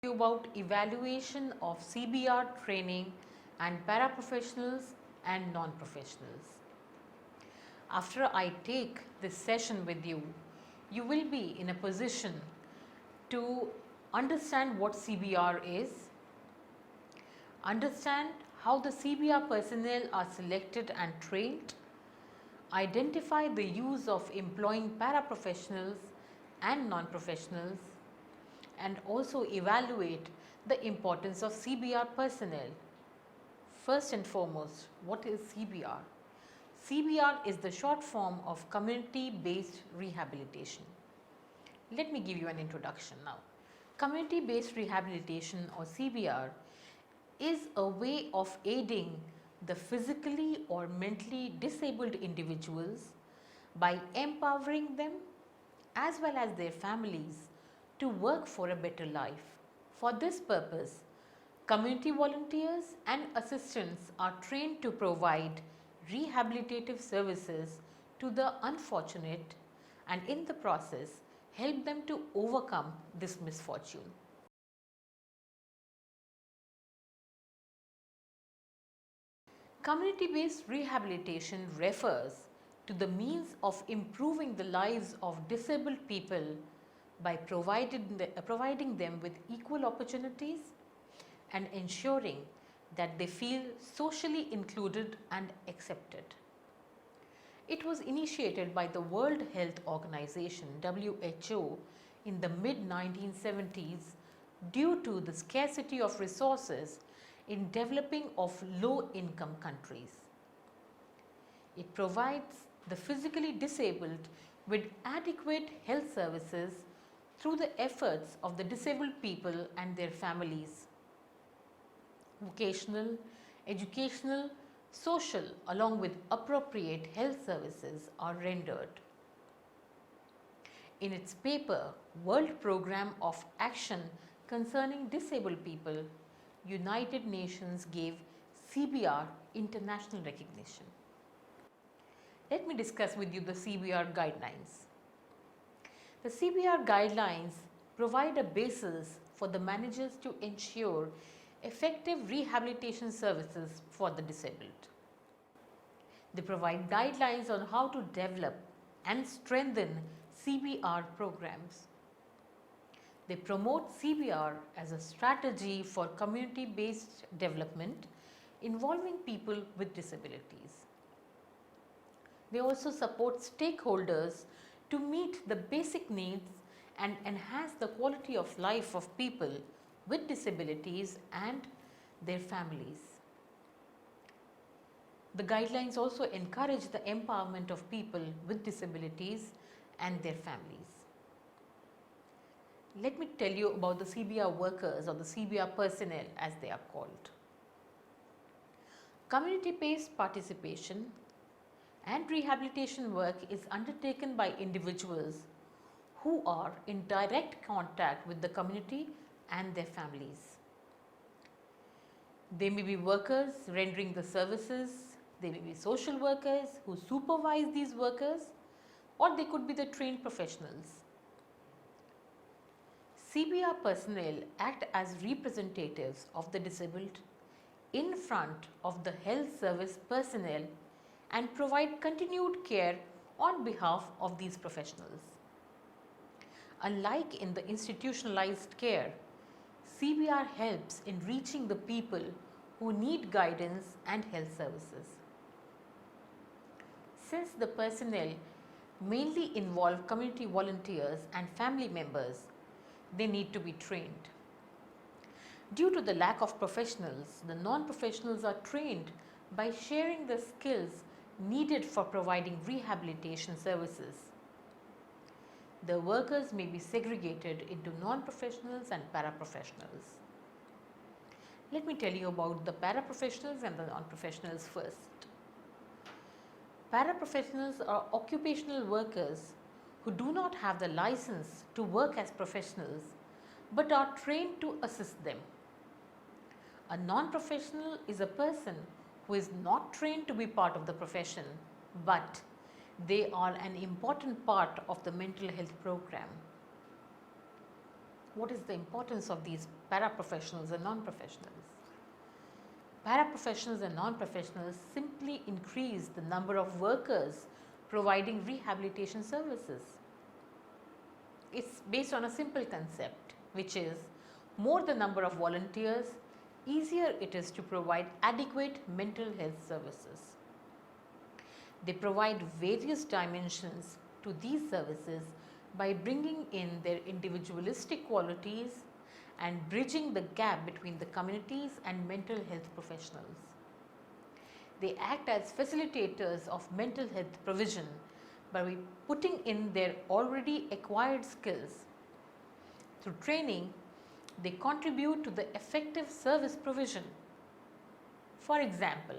About evaluation of CBR training and paraprofessionals and non-professionals. After I take this session with you, you will be in a position to understand what CBR is, understand how the CBR personnel are selected and trained, identify the use of employing paraprofessionals and non-professionals, and also evaluate the importance of CBR personnel. First and foremost, what is CBR? CBR is the short form of community-based rehabilitation. Let me give you an introduction now. Community-based rehabilitation, or CBR, is a way of aiding the physically or mentally disabled individuals by empowering them as well as their families to work for a better life. For this purpose, community volunteers and assistants are trained to provide rehabilitative services to the unfortunate and in the process help them to overcome this misfortune. Community-based rehabilitation refers to the means of improving the lives of disabled people by providing them with equal opportunities and ensuring that they feel socially included and accepted. It was initiated by the World Health Organization (WHO) in the mid-1970s due to the scarcity of resources in developing of low-income countries. It provides the physically disabled with adequate health services through the efforts of the disabled people and their families. Vocational, educational, social along with appropriate health services are rendered. In its paper, World Programme of Action Concerning Disabled People, United Nations gave CBR international recognition. Let me discuss with you the CBR guidelines. The CBR guidelines provide a basis for the managers to ensure effective rehabilitation services for the disabled. They provide guidelines on how to develop and strengthen CBR programs. They promote CBR as a strategy for community-based development involving people with disabilities. They also support stakeholders to meet the basic needs and enhance the quality of life of people with disabilities and their families. The guidelines also encourage the empowerment of people with disabilities and their families. Let me tell you about the CBR workers, or the CBR personnel as they are called. Community-based participation and rehabilitation work is undertaken by individuals who are in direct contact with the community and their families. They may be workers rendering the services, they may be social workers who supervise these workers, or they could be the trained professionals. CBR personnel act as representatives of the disabled in front of the health service personnel and provide continued care on behalf of these professionals. Unlike in the institutionalized care, CBR helps in reaching the people who need guidance and health services. Since the personnel mainly involve community volunteers and family members, they need to be trained. Due to the lack of professionals, the non-professionals are trained by sharing the skills needed for providing rehabilitation services. The workers may be segregated into non-professionals and paraprofessionals. Let me tell you about the paraprofessionals and the non-professionals first. Paraprofessionals are occupational workers who do not have the license to work as professionals but are trained to assist them. A non-professional is a person who is not trained to be part of the profession, but they are an important part of the mental health program. What is the importance of these paraprofessionals and non-professionals? Paraprofessionals and non-professionals simply increase the number of workers providing rehabilitation services. It's based on a simple concept, which is more the number of volunteers, easier it is to provide adequate mental health services. They provide various dimensions to these services by bringing in their individualistic qualities and bridging the gap between the communities and mental health professionals. They act as facilitators of mental health provision by putting in their already acquired skills. Through training, they contribute to the effective service provision. For example,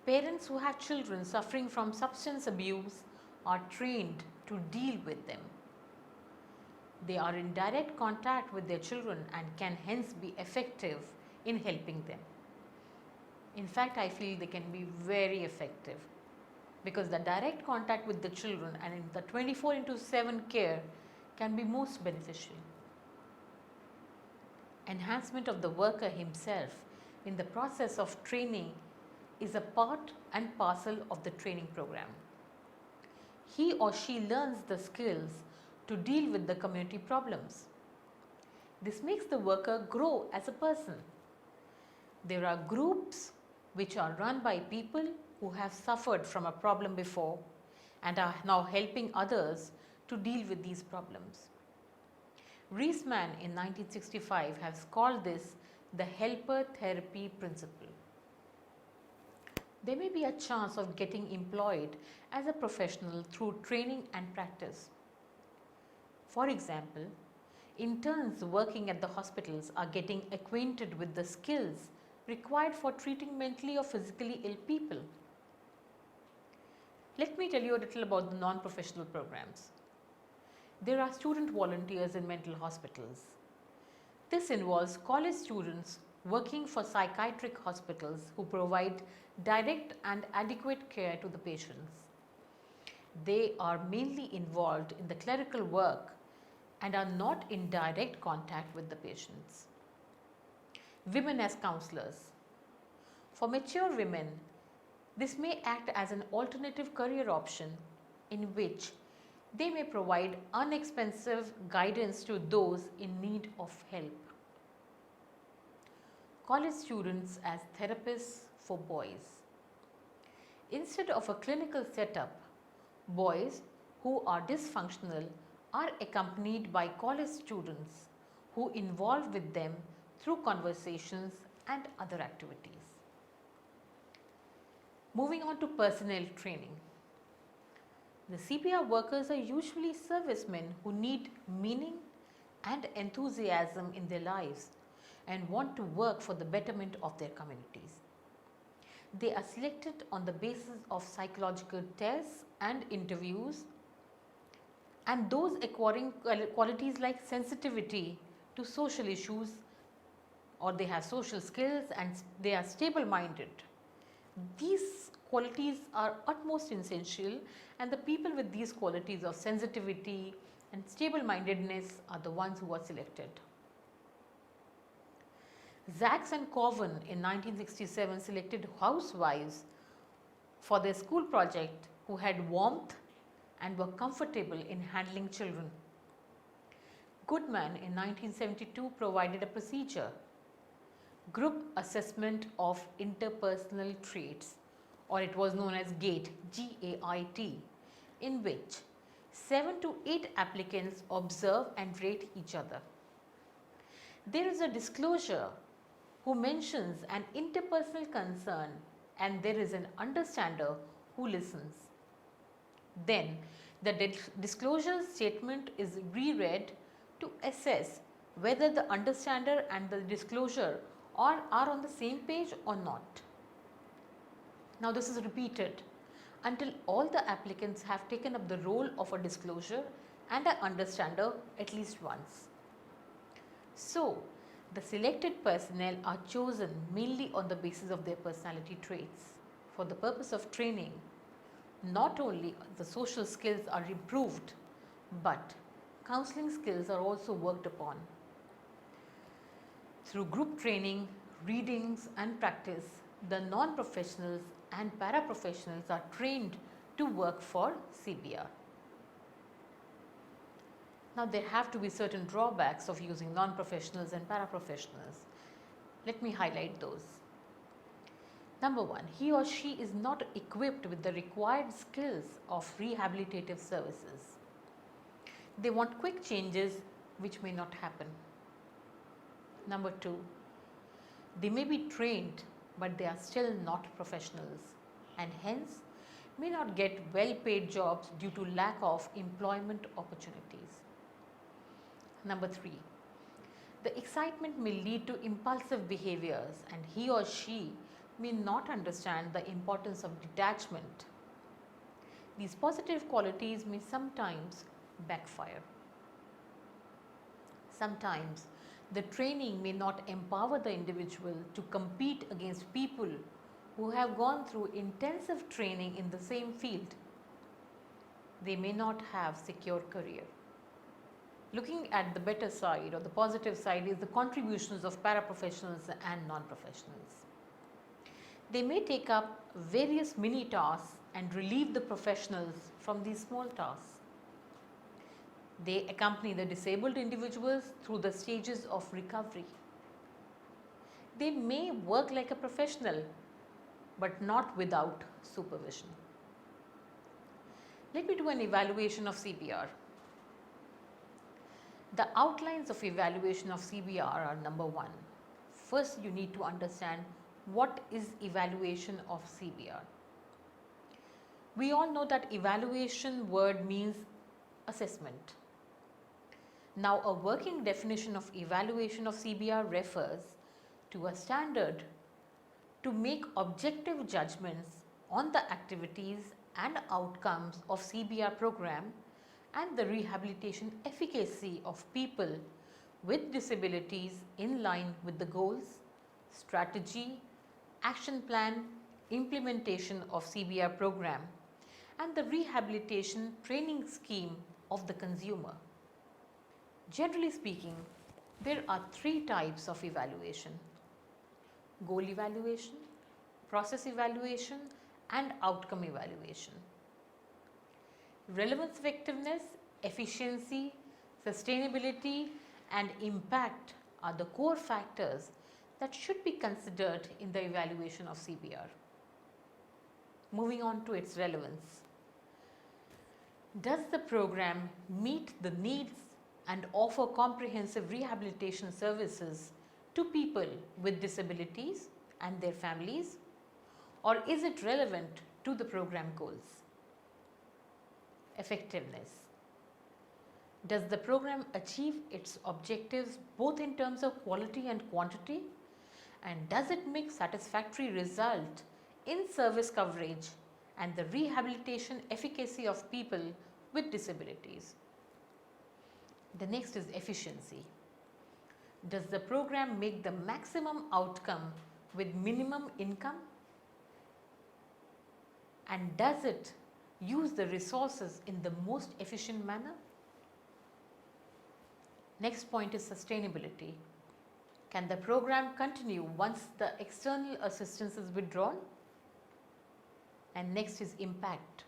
parents who have children suffering from substance abuse are trained to deal with them. They are in direct contact with their children and can hence be effective in helping them. In fact, I feel they can be very effective because the direct contact with the children and in the 24/7 care can be most beneficial. Enhancement of the worker himself in the process of training is a part and parcel of the training program. He or she learns the skills to deal with the community problems. This makes the worker grow as a person. There are groups which are run by people who have suffered from a problem before and are now helping others to deal with these problems. Reisman in 1965 has called this the helper therapy principle. There may be a chance of getting employed as a professional through training and practice. For example, interns working at the hospitals are getting acquainted with the skills required for treating mentally or physically ill people. Let me tell you a little about the non-professional programs. There are student volunteers in mental hospitals. This involves college students working for psychiatric hospitals who provide direct and adequate care to the patients. They are mainly involved in the clerical work and are not in direct contact with the patients. Women as counselors. For mature women, this may act as an alternative career option in which they may provide inexpensive guidance to those in need of help. College students as therapists for boys. Instead of a clinical setup, boys who are dysfunctional are accompanied by college students who involve with them through conversations and other activities. Moving on to personnel training. The CBR workers are usually servicemen who need meaning and enthusiasm in their lives and want to work for the betterment of their communities. They are selected on the basis of psychological tests and interviews, and those acquiring qualities like sensitivity to social issues, or they have social skills and they are stable-minded. These qualities are utmost essential, and the people with these qualities of sensitivity and stable-mindedness are the ones who are selected. Zaks and Coven in 1967 selected housewives for their school project who had warmth and were comfortable in handling children. Goodman in 1972 provided a procedure, Group Assessment of Interpersonal Traits, or it was known as GATE, G-A-I-T, in which 7 to 8 applicants observe and rate each other. There is a disclosure who mentions an interpersonal concern, and there is an understander who listens. Then the disclosure statement is reread to assess whether the understander and the disclosure are on the same page or not. Now this is repeated until all the applicants have taken up the role of a disclosure and an understander at least once. So, the selected personnel are chosen mainly on the basis of their personality traits. For the purpose of training, not only the social skills are improved, but Counseling skills are also worked upon. Through group training, readings and practice, the non-professionals and paraprofessionals are trained to work for CBR. Now there have to be certain drawbacks of using non-professionals and paraprofessionals. Let me highlight those. Number one, he or she is not equipped with the required skills of rehabilitative services. They want quick changes which may not happen. Number two, they may be trained but they are still not professionals and hence may not get well-paid jobs due to lack of employment opportunities. Number three, the excitement may lead to impulsive behaviors and he or she may not understand the importance of detachment. These positive qualities may sometimes backfire. Sometimes the training may not empower the individual to compete against people who have gone through intensive training in the same field. They may not have secure career. Looking at the better side or the positive side is the contributions of paraprofessionals and non-professionals. They may take up various mini tasks and relieve the professionals from these small tasks. They accompany the disabled individuals through the stages of recovery. They may work like a professional but not without supervision. Let me do an evaluation of CBR. The outlines of evaluation of CBR are number one. First, you need to understand what is evaluation of CBR. We all know that evaluation word means assessment. Now, a working definition of evaluation of CBR refers to a standard to make objective judgments on the activities and outcomes of CBR program and the rehabilitation efficacy of people with disabilities in line with the goals, strategy, action plan, implementation of CBR program and the rehabilitation training scheme of the consumer. Generally speaking, there are three types of evaluation: goal evaluation, process evaluation and outcome evaluation. Relevance, effectiveness, efficiency, sustainability and impact are the core factors that should be considered in the evaluation of CBR. Moving on to its relevance. Does the program meet the needs and offer comprehensive rehabilitation services to people with disabilities and their families, or is it relevant to the program goals? Effectiveness. Does the program achieve its objectives both in terms of quality and quantity? And does it make satisfactory result in service coverage and the rehabilitation efficacy of people with disabilities? The next is efficiency. Does the program make the maximum outcome with minimum income? And does it use the resources in the most efficient manner? Next point is sustainability. Can the program continue once the external assistance is withdrawn? And next is impact.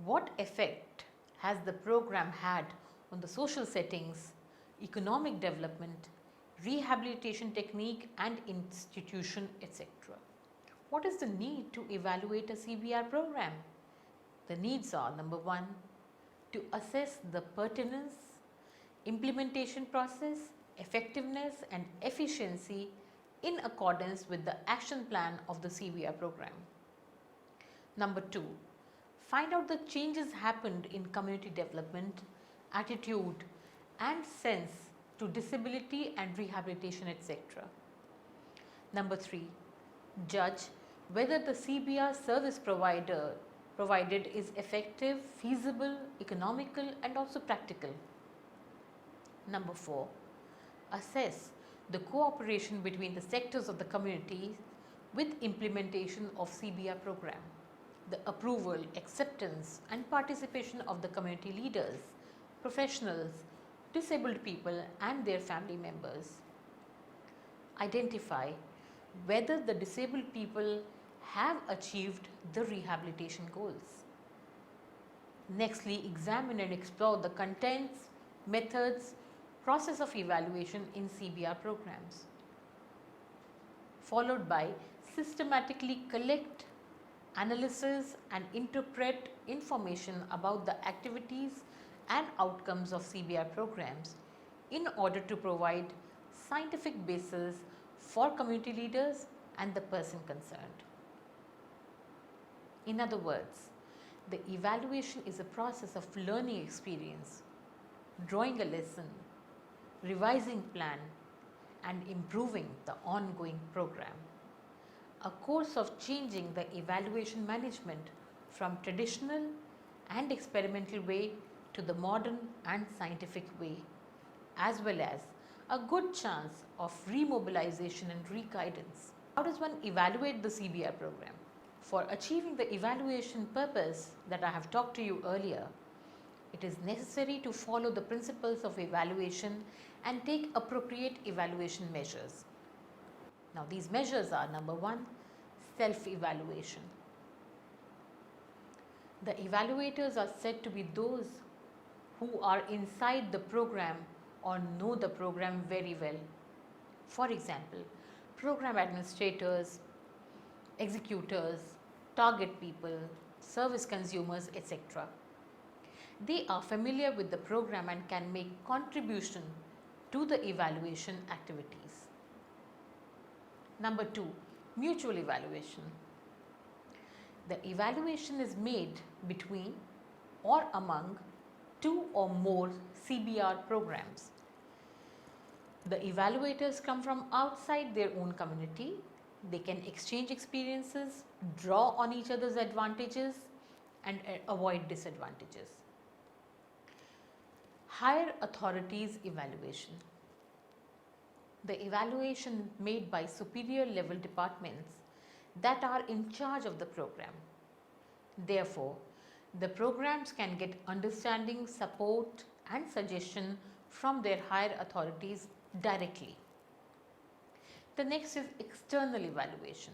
What effect has the program had on the social settings, economic development, rehabilitation technique and institution, etc.? What is the need to evaluate a CBR program? The needs are: number one, to assess the pertinence, implementation process, effectiveness and efficiency in accordance with the action plan of the CBR program. Number two, find out the changes happened in community development, attitude and sense to disability and rehabilitation, etc. Number three, judge whether the CBR service provided is effective, feasible, economical and also practical. Number four, assess the cooperation between the sectors of the community with implementation of CBR program, the approval, acceptance and participation of the community leaders professionals, disabled people and their family members. Identify whether the disabled people have achieved the rehabilitation goals. Nextly, examine and explore the contents, methods, process of evaluation in CBR programs. Followed by systematically collect, analysis and interpret information about the activities and outcomes of CBR programs in order to provide scientific basis for community leaders and the person concerned. In other words, the evaluation is a process of learning experience, drawing a lesson, revising plan and improving the ongoing program. A course of changing the evaluation management from traditional and experimental way to the modern and scientific way, as well as a good chance of remobilization and re-guidance. How does one evaluate the CBR program? For achieving the evaluation purpose that I have talked to you earlier, it is necessary to follow the principles of evaluation and take appropriate evaluation measures. Now these measures are: number 1, self-evaluation. The evaluators are said to be those who are inside the program or know the program very well. For example, program administrators, executors, target people, service consumers, etc. They are familiar with the program and can make contribution to the evaluation activities. Number 2, mutual evaluation. The evaluation is made between or among 2 or more CBR programs. The evaluators come from outside their own community. They can exchange experiences, draw on each other's advantages and avoid disadvantages. Higher authorities evaluation. The evaluation made by superior level departments that are in charge of the program. Therefore, the programs can get understanding, support and suggestion from their higher authorities directly. The next is external evaluation.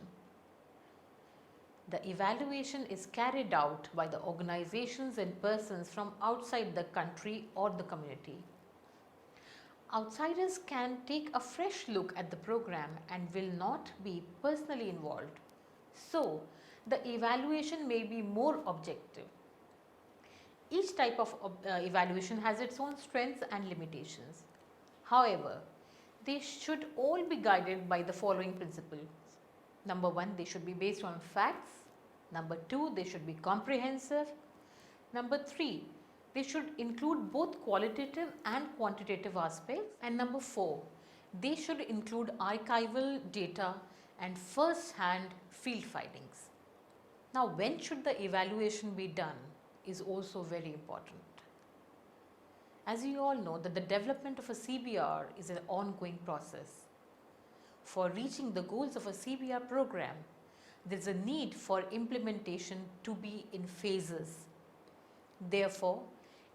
The evaluation is carried out by the organizations and persons from outside the country or the community. Outsiders can take a fresh look at the program and will not be personally involved. So, the evaluation may be more objective. Each type of evaluation has its own strengths and limitations. However, they should all be guided by the following principles. Number 1, they should be based on facts. Number 2, they should be comprehensive. Number 3, they should include both qualitative and quantitative aspects. And number 4, they should include archival data and first-hand field findings. Now, when should the evaluation be done is also very important. As you all know that the development of a CBR is an ongoing process. For reaching the goals of a CBR program, there is a need for implementation to be in phases. Therefore,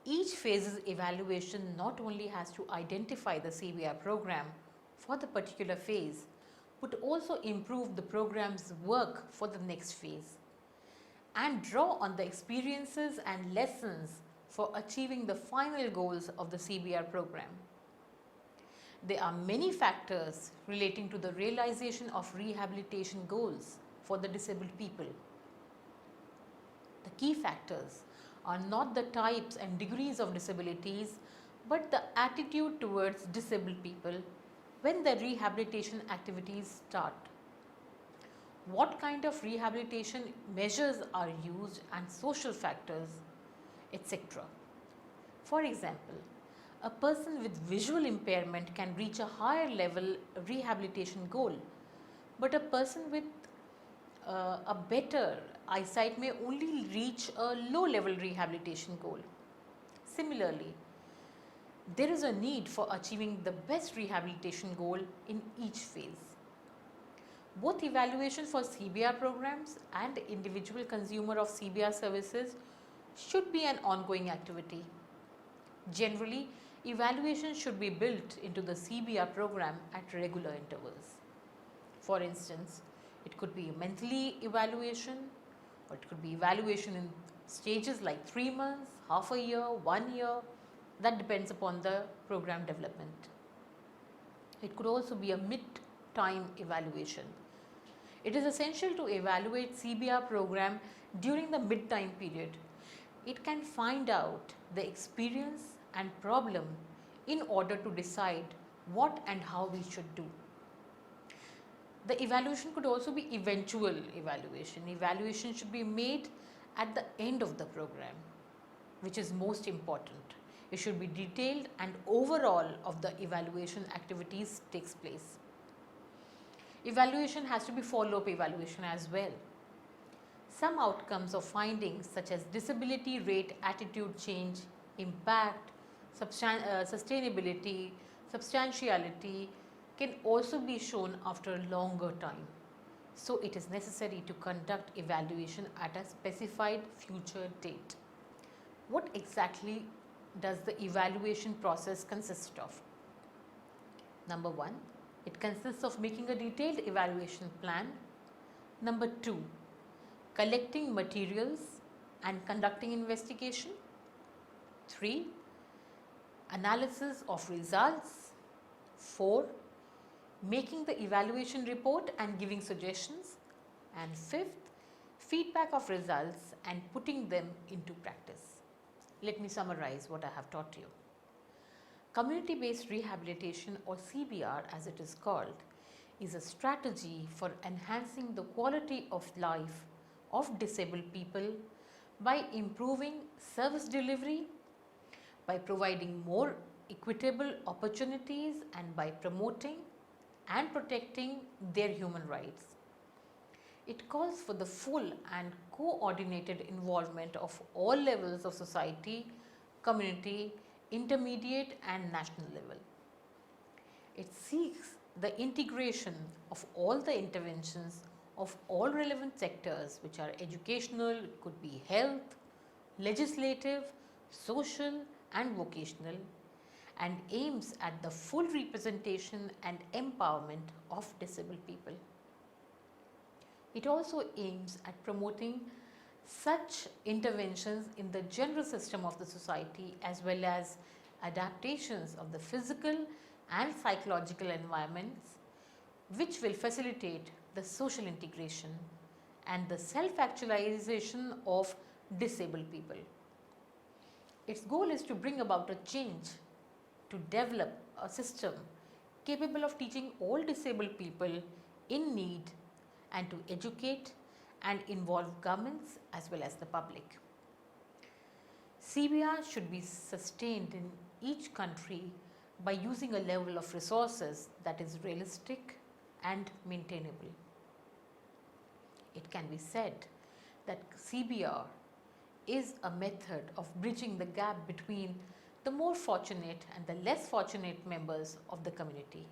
each phase's evaluation not only has to identify the CBR program for the particular phase, but also improve the program's work for the next phase and draw on the experiences and lessons for achieving the final goals of the CBR program. There are many factors relating to the realization of rehabilitation goals for the disabled people. The key factors are not the types and degrees of disabilities, but the attitude towards disabled people when the rehabilitation activities start. What kind of rehabilitation measures are used and social factors, etc. For example, a person with visual impairment can reach a higher level rehabilitation goal, but a person with a better eyesight may only reach a low level rehabilitation goal. Similarly, there is a need for achieving the best rehabilitation goal in each phase. Both evaluation for CBR programs and individual consumer of CBR services should be an ongoing activity. Generally, evaluation should be built into the CBR program at regular intervals. For instance, it could be a monthly evaluation, or it could be evaluation in stages like 3 months, half a year, 1 year. That depends upon the program development. It could also be a mid-time evaluation. It is essential to evaluate CBR program during the mid-time period. It can find out the experience and problem in order to decide what and how we should do. The evaluation could also be eventual evaluation. Evaluation should be made at the end of the program, which is most important. It should be detailed and overall of the evaluation activities takes place. Evaluation has to be follow-up evaluation as well. Some outcomes of findings such as disability rate, attitude change, impact, sustainability, substantiality can also be shown after a longer time. So it is necessary to conduct evaluation at a specified future date. What exactly does the evaluation process consist of? Number 1, it consists of making a detailed evaluation plan. Number 2, collecting materials and conducting investigation. 3, analysis of results. 4, making the evaluation report and giving suggestions. And 5th, feedback of results and putting them into practice. Let me summarize what I have taught you. Community-based rehabilitation, or CBR as it is called, is a strategy for enhancing the quality of life of disabled people by improving service delivery, by providing more equitable opportunities, and by promoting and protecting their human rights. It calls for the full and coordinated involvement of all levels of society, community, intermediate and national level. It seeks the integration of all the interventions of all relevant sectors, which are educational, it could be health, legislative, social and vocational, and aims at the full representation and empowerment of disabled people. It also aims at promoting such interventions in the general system of the society, as well as adaptations of the physical and psychological environments, which will facilitate the social integration and the self-actualization of disabled people. Its goal is to bring about a change, to develop a system capable of teaching all disabled people in need, and to educate and involve governments as well as the public. CBR should be sustained in each country by using a level of resources that is realistic and maintainable. It can be said that CBR is a method of bridging the gap between the more fortunate and the less fortunate members of the community.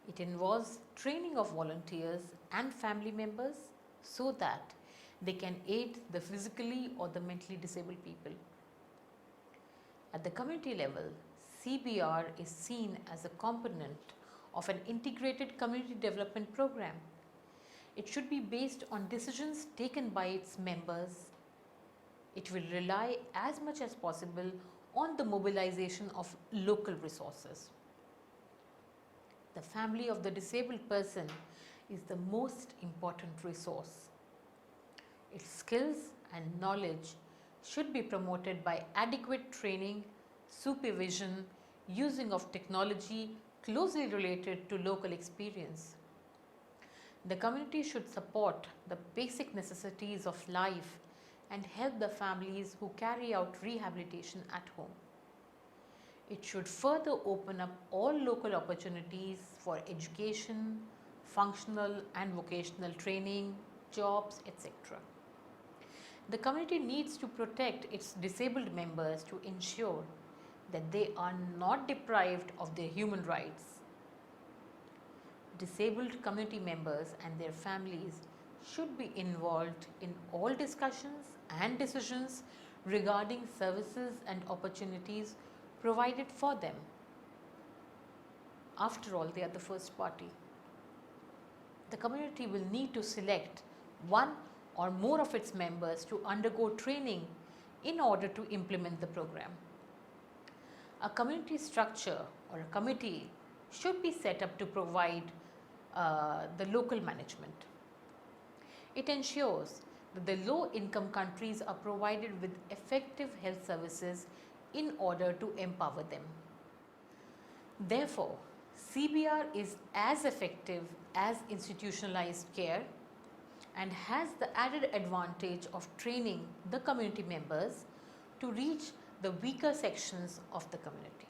It involves training of volunteers and family members so that they can aid the physically or the mentally disabled people. At the community level, CBR is seen as a component of an integrated community development program. It should be based on decisions taken by its members. It will rely as much as possible on the mobilization of local resources. The family of the disabled person is the most important resource. Its skills and knowledge should be promoted by adequate training, supervision, using of technology closely related to local experience. The community should support the basic necessities of life and help the families who carry out rehabilitation at home. It should further open up all local opportunities for education, functional and vocational training, jobs, etc. The community needs to protect its disabled members to ensure that they are not deprived of their human rights. Disabled community members and their families should be involved in all discussions and decisions regarding services and opportunities provided for them. After all, they are the first party. The community will need to select one or more of its members to undergo training in order to implement the program. A community structure or a committee should be set up to provide the local management. It ensures that the low-income countries are provided with effective health services in order to empower them. Therefore, CBR is as effective as institutionalized care and has the added advantage of training the community members to reach the weaker sections of the community.